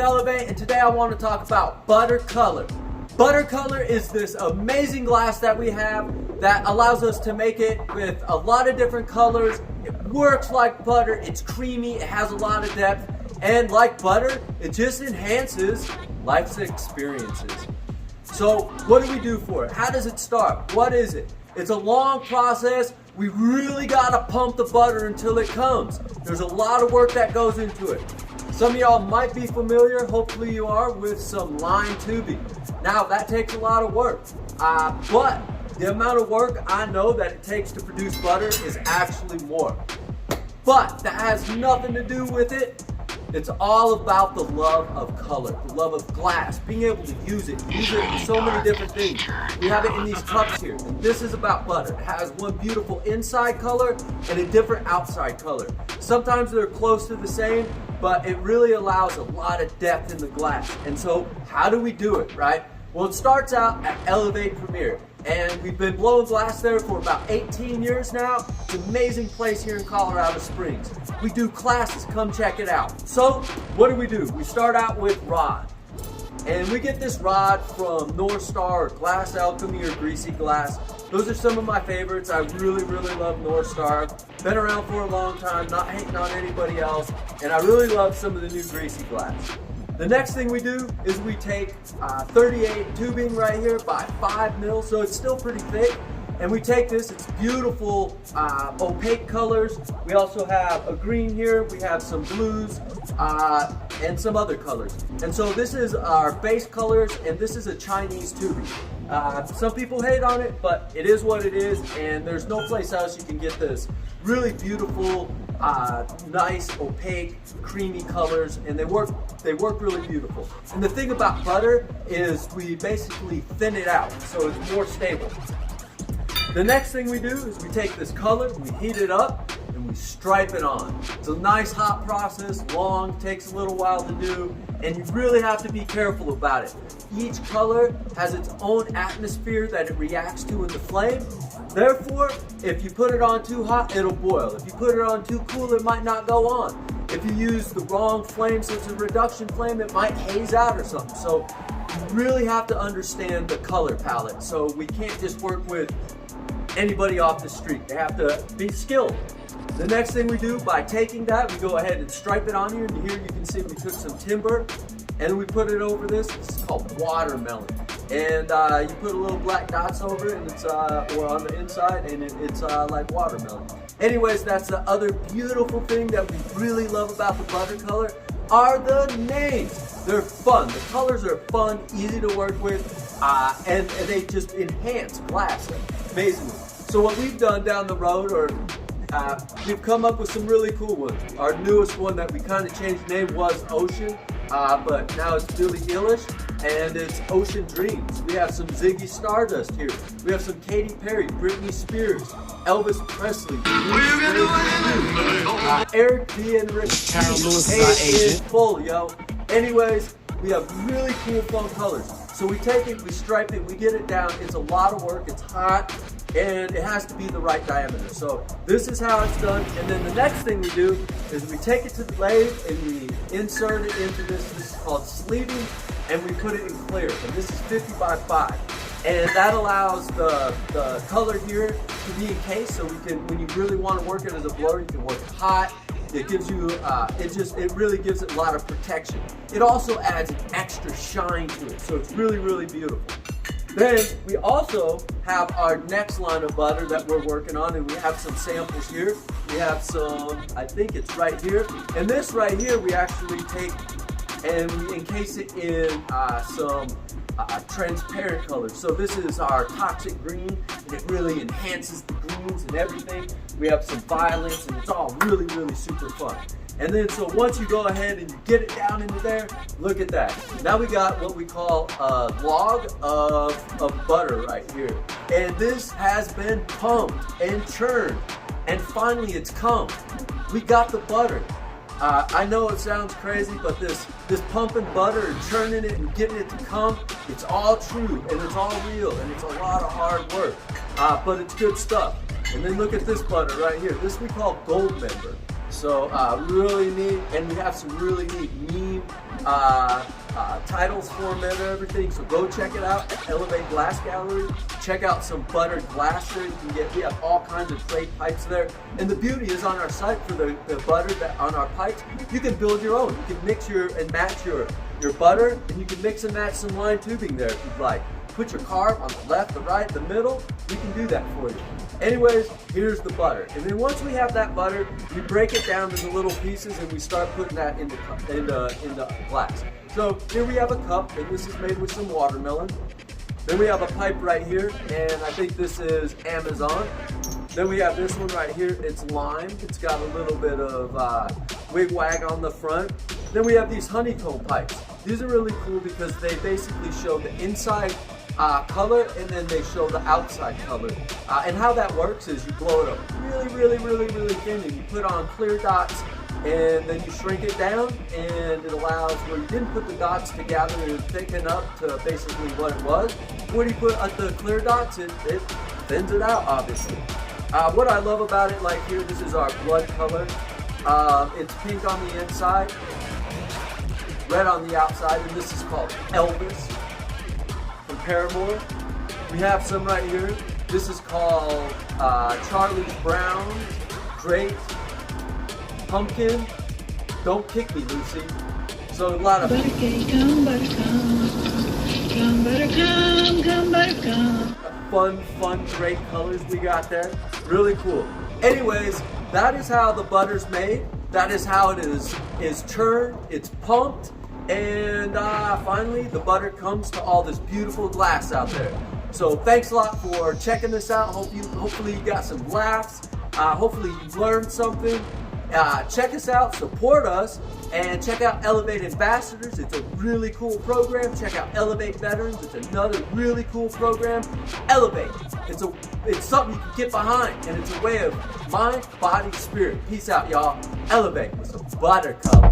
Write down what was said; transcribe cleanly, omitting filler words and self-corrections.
Elev8, and today I want to talk about butter color. Butter color is this amazing glass that we have that allows us to make it with a lot of different colors. It works like butter, it's creamy, it has a lot of depth, and like butter, it just enhances life's experiences. So what do we do for it? How does it start? What is it? It's a long process. We really gotta pump the butter until it comes. There's a lot of work that goes into it. Some of y'all might be familiar, hopefully you are, with some line tubing. Now that takes a lot of work, but the amount of work I know that it takes to produce butter is actually more. But that has nothing to do with it. It's all about the love of color, the love of glass, being able to use it in so many different things. We have it in these cups here, and this is about butter. It has one beautiful inside color and a different outside color. Sometimes they're close to the same, but it really allows a lot of depth in the glass. And so how do we do it, right? Well, it starts out at Elev8 Premier, and we've been blowing glass there for about 18 years now. It's an amazing place here in Colorado Springs. We do classes, come check it out. So what do? We start out with rod. And we get this rod from North Star or Glass Alchemy or Greasy Glass. Those are some of my favorites. I really love North Star. Been around for a long time, not hating on anybody else. And I really love some of the new Greasy Glass. The next thing we do is we take 38 tubing right here by 5 mils, so it's still pretty thick. And we take this, it's beautiful opaque colors. We also have a green here, we have some blues, and some other colors. And so this is our base colors, and this is a Chinese tubing. Some people hate on it, but it is what it is, and there's no place else you can get this really beautiful, nice, opaque, creamy colors, and they work really beautiful. And the thing about butter is we basically thin it out, so it's more stable. The next thing we do is we take this color, we heat it up, and we stripe it on. It's a nice hot process, long, takes a little while to do, and you really have to be careful about it. Each color has its own atmosphere that it reacts to in the flame. Therefore, if you put it on too hot, it'll boil. If you put it on too cool, it might not go on. If you use the wrong flame, so it's a reduction flame, it might haze out or something. So you really have to understand the color palette. So we can't just work with anybody off the street. They have to be skilled. The next thing we do, by taking that, we go ahead and stripe it on here. And here you can see we took some timber and we put it over this. This is called watermelon. And you put a little black dots over it, and it's or on the inside, and it's like watermelon. Anyways, that's the other beautiful thing that we really love about the butter color are the names. They're fun. The colors are fun, easy to work with, and they just enhance glass amazingly. So what we've done down the road, or we've come up with some really cool ones. Our newest one that we kind of changed the name was Ocean, but now it's Billie Eilish, and it's Ocean Dreams. We have some Ziggy Stardust here. We have some Katy Perry, Britney Spears, Elvis Presley, Eric B. and Rick in full, yo. Anyways, we have really cool fun colors. So we take it, we stripe it, we get it down. It's a lot of work, it's hot, and it has to be the right diameter. So this is how it's done. And then the next thing we do is we take it to the lathe and we insert it into this. This is called sleeving, and we put it in clear. And this is 50 by 5. And that allows the color here to be encased, so we can, when you really want to work it as a blower, you can work it hot. It gives you, it really gives it a lot of protection. It also adds an extra shine to it, so it's really beautiful. Then we also have our next line of butter that we're working on, and we have some samples here. We have some, I think it's right here. And this right here, we actually take and we encase it in some transparent colors. So this is our toxic green, and it really enhances the greens and everything. We have some violets, and it's all really super fun. And then so once you go ahead and you get it down into there, look at that. Now we got what we call a log of butter right here. And this has been pumped and churned, and finally it's come. We got the butter. I know it sounds crazy, but this pumping butter and churning it and getting it to come, it's all true and it's all real, and it's a lot of hard work, but it's good stuff. And then look at this butter right here. This we call gold member. So really neat, and we have some really neat meme titles for them and everything. So go check it out at Elev8 Glass Gallery. Check out some buttered glass there. We have all kinds of great pipes there. And the beauty is on our site for the butter that on our pipes, you can build your own. You can mix and match your butter, and you can mix and match some line tubing there if you'd like. Put your carb on the left, the right, the middle, we can do that for you. Anyways, here's the butter. And then once we have that butter, we break it down into little pieces and we start putting that into glass. So here we have a cup, and this is made with some watermelon. Then we have a pipe right here, and I think this is Amazon. Then we have this one right here, it's lime. It's got a little bit of wig-wag on the front. Then we have these honeycomb pipes. These are really cool because they basically show the inside color, and then they show the outside color. And how that works is you blow it up really thin, and you put on clear dots, and then you shrink it down, and it allows where you didn't put the dots together and thicken up to basically what it was. When you put the clear dots, it thins it out, obviously. What I love about it, like here, this is our blood color. It's pink on the inside, red on the outside, and this is called Elvis from Paramore. We have some right here. This is called Charlie's Brown, Great, Pumpkin, Don't Kick Me, Lucy. So a lot of come buttercome. fun, great colors we got there. Really cool. Anyways, that is how the butter's made. That is how it is churned, it's pumped, and finally the butter comes to all this beautiful glass out there. So thanks a lot for checking this out. Hopefully you got some laughs. Hopefully you learned something. Check us out, support us, and check out Elev8 Ambassadors. It's a really cool program. Check out Elev8 Veterans. It's another really cool program. Elev8. It's something you can get behind, and it's a way of mind, body, spirit. Peace out, y'all. Elev8 with some butter color.